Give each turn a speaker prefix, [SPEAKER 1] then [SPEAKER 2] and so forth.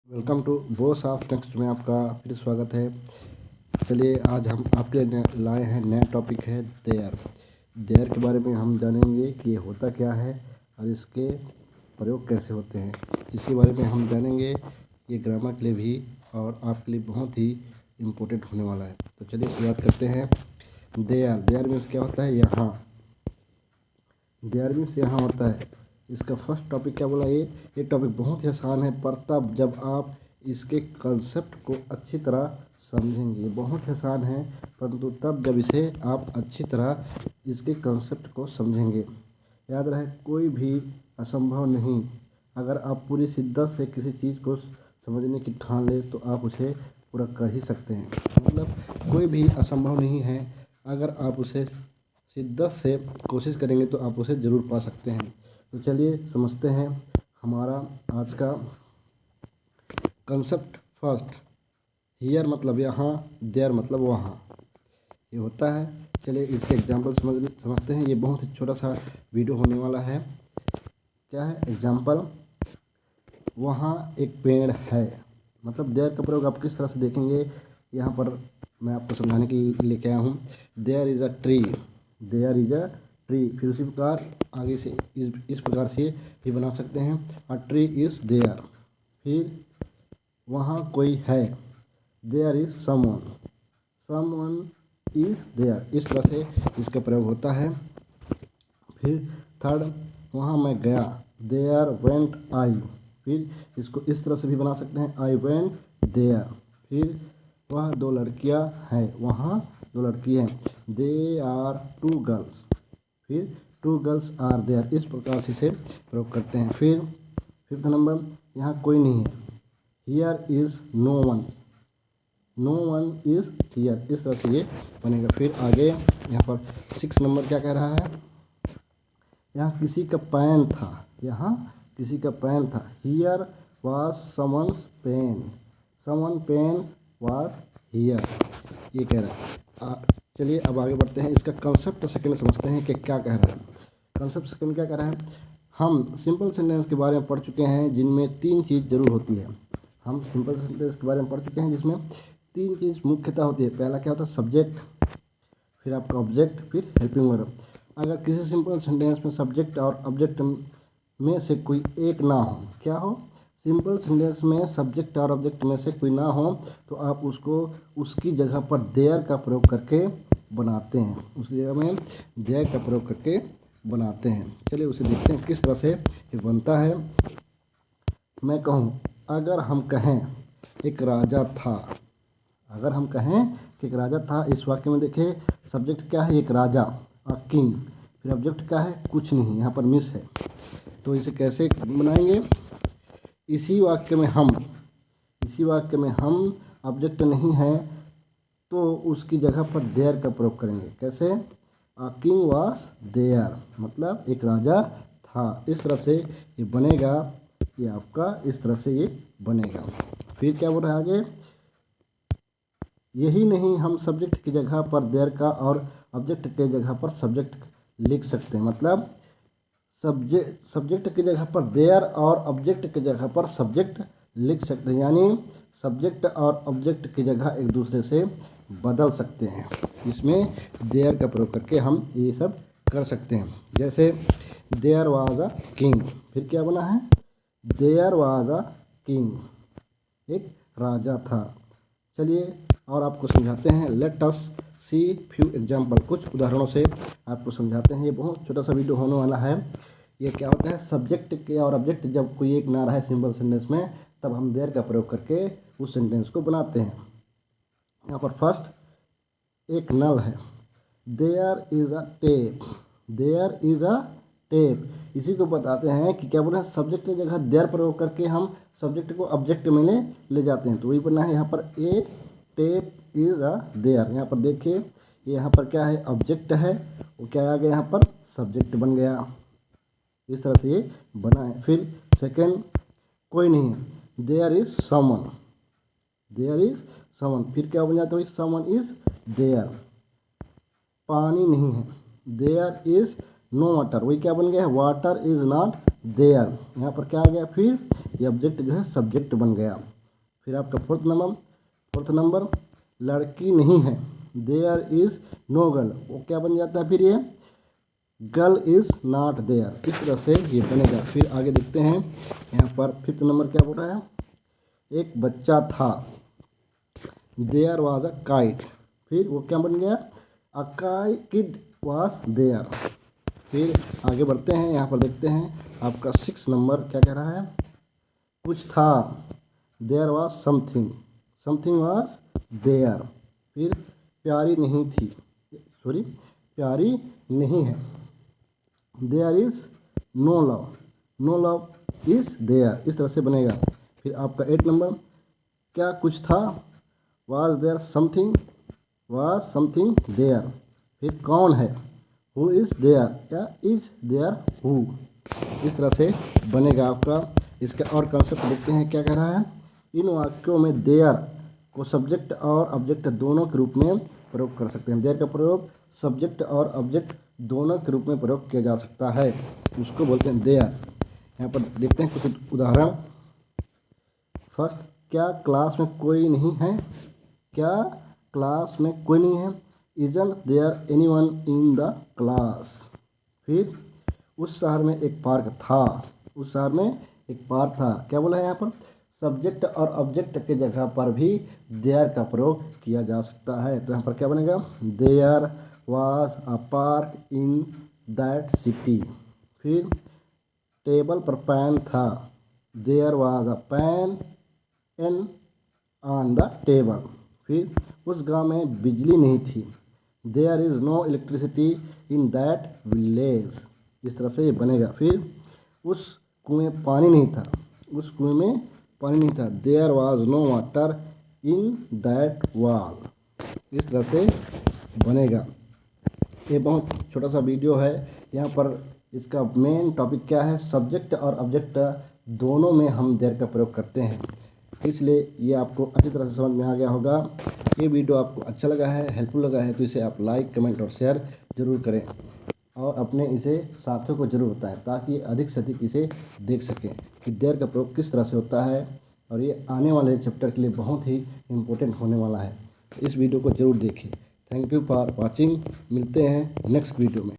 [SPEAKER 1] Welcome to Boss of Text में आपका फिर स्वागत है। चलिए आज हम आपके लिए लाए हैं नया टॉपिक है देयर के बारे में हम जानेंगे कि ये होता क्या है और इसके प्रयोग कैसे होते हैं। इसके बारे में हम जानेंगे। ये ग्रामर के लिए भी और आपके लिए बहुत ही इम्पोर्टेंट होने वाला है। तो चलिए शुरुआत करते हैं। देयर मीन्स क्या होता है? यहाँ। देयर मीन्स यहाँ होता है। इसका फर्स्ट टॉपिक क्या बोला? ये टॉपिक बहुत ही आसान है, पर तब जब आप इसके कंसेप्ट को अच्छी तरह समझेंगे। ये बहुत ही आसान है, परंतु तब जब इसे आप अच्छी तरह इसके कंसेप्ट को समझेंगे। याद रहे, कोई भी असंभव नहीं। अगर आप पूरी शिद्दत से किसी चीज़ को समझने की ठान ले तो आप उसे पूरा कर ही सकते हैं। मतलब कोई भी असंभव नहीं है। अगर आप उसे शिद्दत से कोशिश करेंगे तो आप उसे ज़रूर पा सकते हैं। तो चलिए समझते हैं हमारा आज का कंसेप्ट। फर्स्ट, हियर मतलब यहाँ, देयर मतलब वहाँ। ये होता है। चलिए इसके एग्जाम्पल समझते हैं। ये बहुत ही छोटा सा वीडियो होने वाला है। क्या है एग्जाम्पल? वहाँ एक पेड़ है। मतलब देयर का प्रयोग आप किस तरह से देखेंगे, यहाँ पर मैं आपको समझाने के लिए लेके आया हूँ। There is a tree. There is a tree. फिर उसी प्रकार आगे से इस प्रकार से भी बना सकते हैं। A tree is there. फिर वहाँ कोई है। There is someone. Someone is there. इस तरह से इसका प्रयोग होता है। फिर थर्ड, वहाँ मैं गया। There went I. फिर इसको इस तरह से भी बना सकते हैं, आई वेंट देयर। फिर वह दो लड़कियां हैं। वहाँ दो लड़की हैं। They are two girls. फिर टू गर्ल्स आर देयर। इस प्रकार से इसे प्रयोग करते हैं। फिर फिफ्थ नंबर, यहाँ कोई नहीं है। Here is no one. No one is here. इस तरह से ये बनेगा। फिर आगे यहाँ पर 6 नंबर क्या कह रहा है? यहाँ किसी का पेन था। यहाँ किसी का पेन था। Here was someone's pen. Someone pen was here. ये कह रहा है। चलिए अब आगे बढ़ते हैं। इसका कंसेप्ट सेकंड समझते हैं कि क्या कह रहा है। कंसेप्ट सेकंड क्या कह रहा है? हम सिंपल सेंटेंस के बारे में पढ़ चुके हैं जिनमें 3 चीज़ जरूर होती है। हम सिंपल सेंटेंस के बारे में पढ़ चुके हैं जिसमें 3 चीज़ मुख्यतः होती है। पहला क्या होता है? सब्जेक्ट, फिर आपका ऑब्जेक्ट, फिर हेल्पिंग वर्ब। अगर किसी सिंपल सेंटेंस में सब्जेक्ट और ऑब्जेक्ट में से कोई एक ना हो, क्या हो? सिंपल सेंटेंस में सब्जेक्ट और ऑब्जेक्ट में से कोई ना हो तो आप उसको उसकी जगह पर देयर का प्रयोग करके बनाते हैं। उसकी जगह में देयर का प्रयोग करके बनाते हैं। चलिए उसे देखते हैं किस तरह से ये बनता है। मैं कहूँ, अगर हम कहें एक राजा था। अगर हम कहें कि एक राजा था, इस वाक्य में देखिए सब्जेक्ट क्या है? एक राजा, किंग। फिर ऑब्जेक्ट क्या है? कुछ नहीं, यहाँ पर मिस है। तो इसे कैसे बनाएंगे? इसी वाक्य में हम ऑब्जेक्ट नहीं है तो उसकी जगह पर देयर का प्रयोग करेंगे। कैसे? किंग वाज देयर, मतलब एक राजा था। इस तरह से ये बनेगा। ये आपका इस तरह से ये बनेगा। फिर क्या बोल रहा है आगे? यही नहीं, हम सब्जेक्ट की जगह पर देयर का और ऑब्जेक्ट के जगह पर सब्जेक्ट लिख सकते हैं। मतलब सब्जेक्ट की जगह पर देयर और ऑब्जेक्ट की जगह पर सब्जेक्ट लिख सकते हैं। यानी सब्जेक्ट और ऑब्जेक्ट की जगह एक दूसरे से बदल सकते हैं। इसमें देयर का प्रयोग करके हम ये सब कर सकते हैं। जैसे देयर वाज अ किंग। फिर क्या बना है? देयर वाज अ किंग, एक राजा था। चलिए और आपको समझाते हैं। Let us see few example. कुछ उदाहरणों से आपको समझाते हैं। ये बहुत छोटा सा वीडियो होने वाला है। ये क्या होता है? सब्जेक्ट के और ऑब्जेक्ट जब कोई एक ना रहे सिंपल सेंटेंस में, तब हम देयर का प्रयोग करके उस सेंटेंस को बनाते हैं। यहाँ पर फर्स्ट एक नल है। There is a tap. There is a tap. इसी को बताते हैं कि क्या बोले? सब्जेक्ट की जगह देयर प्रयोग करके हम सब्जेक्ट को ऑब्जेक्ट में ले जाते हैं। तो वही बनना है। यहाँ पर ए टेप इज़ अ देयर। यहाँ पर देखिए, यहाँ पर क्या है? ऑब्जेक्ट है। वो क्या आ गया? यहाँ पर सब्जेक्ट बन गया। इस तरह से ये बना है। फिर सेकंड, कोई नहीं है। There is someone. There is someone. फिर क्या बन जाता है? Someone is there. पानी नहीं है। There is no water. वही क्या बन गया है? Water is not there. यहाँ पर क्या आ गया? फिर ये ऑब्जेक्ट जो है सब्जेक्ट बन गया। फिर आपका फोर्थ नंबर लड़की नहीं है, देयर इज़ नो गर्ल, वो क्या बन जाता है फिर ये गर्ल इज़ नॉट देयर। इस तरह से ये बनेगा। फिर आगे देखते हैं यहाँ पर 5th नंबर क्या बोल रहा है, एक बच्चा था, देयर वाज अ काइट, फिर वो क्या बन गया अ किड वाज देयर। फिर आगे बढ़ते हैं, यहाँ पर देखते हैं आपका 6 नंबर क्या कह रहा है, कुछ था, there was something, something was there. फिर प्यारी नहीं थी, सॉरी प्यारी नहीं है, there is no love, no love is there. इस तरह से बनेगा। फिर आपका 8 नंबर क्या कुछ था, was there something, was something there. फिर कौन है, हु इज़ देयर या इज़ देयर हु। इस तरह से बनेगा आपका। इसका और कंसेप्ट देखते हैं क्या कह रहा है, इन वाक्यों में देयर को सब्जेक्ट और ऑब्जेक्ट दोनों के रूप में प्रयोग कर सकते हैं। देयर का प्रयोग सब्जेक्ट और ऑब्जेक्ट दोनों के रूप में प्रयोग किया जा सकता है, उसको बोलते हैं देयर। यहाँ पर देखते हैं कुछ उदाहरण। फर्स्ट, क्या क्लास में कोई नहीं है, क्या क्लास में कोई नहीं है, isn't there anyone in the class. फिर उस शहर में एक पार्क था, उस शहर में एक पार्क था, क्या बोला है यहाँ पर सब्जेक्ट और ऑब्जेक्ट के जगह पर भी देयर का प्रयोग किया जा सकता है। तो यहाँ पर क्या बनेगा, there was a park in that city. फिर टेबल पर पेन था, there was a pen an on the table. फिर उस गांव में बिजली नहीं थी, there is no electricity in that village. इस तरह से ये बनेगा। फिर उस कुएं में पानी नहीं था, उस कुएं में पानी नहीं था, there was no water in that well. इस तरह से बनेगा। ये बहुत छोटा सा वीडियो है। यहाँ पर इसका मेन टॉपिक क्या है, सब्जेक्ट और ऑब्जेक्ट दोनों में हम देयर का प्रयोग करते हैं, इसलिए ये आपको अच्छी तरह से समझ में आ गया होगा। ये वीडियो आपको अच्छा लगा है, हेल्पफुल लगा है तो इसे आप लाइक कमेंट और शेयर ज़रूर करें और अपने इसे साथियों को ज़रूर बताएं ताकि अधिक से अधिक इसे देख सकें कि देयर का प्रयोग किस तरह से होता है। और ये आने वाले चैप्टर के लिए बहुत ही इम्पोर्टेंट होने वाला है। इस वीडियो को ज़रूर देखें। Thank you for watching. मिलते हैं नेक्स्ट वीडियो में।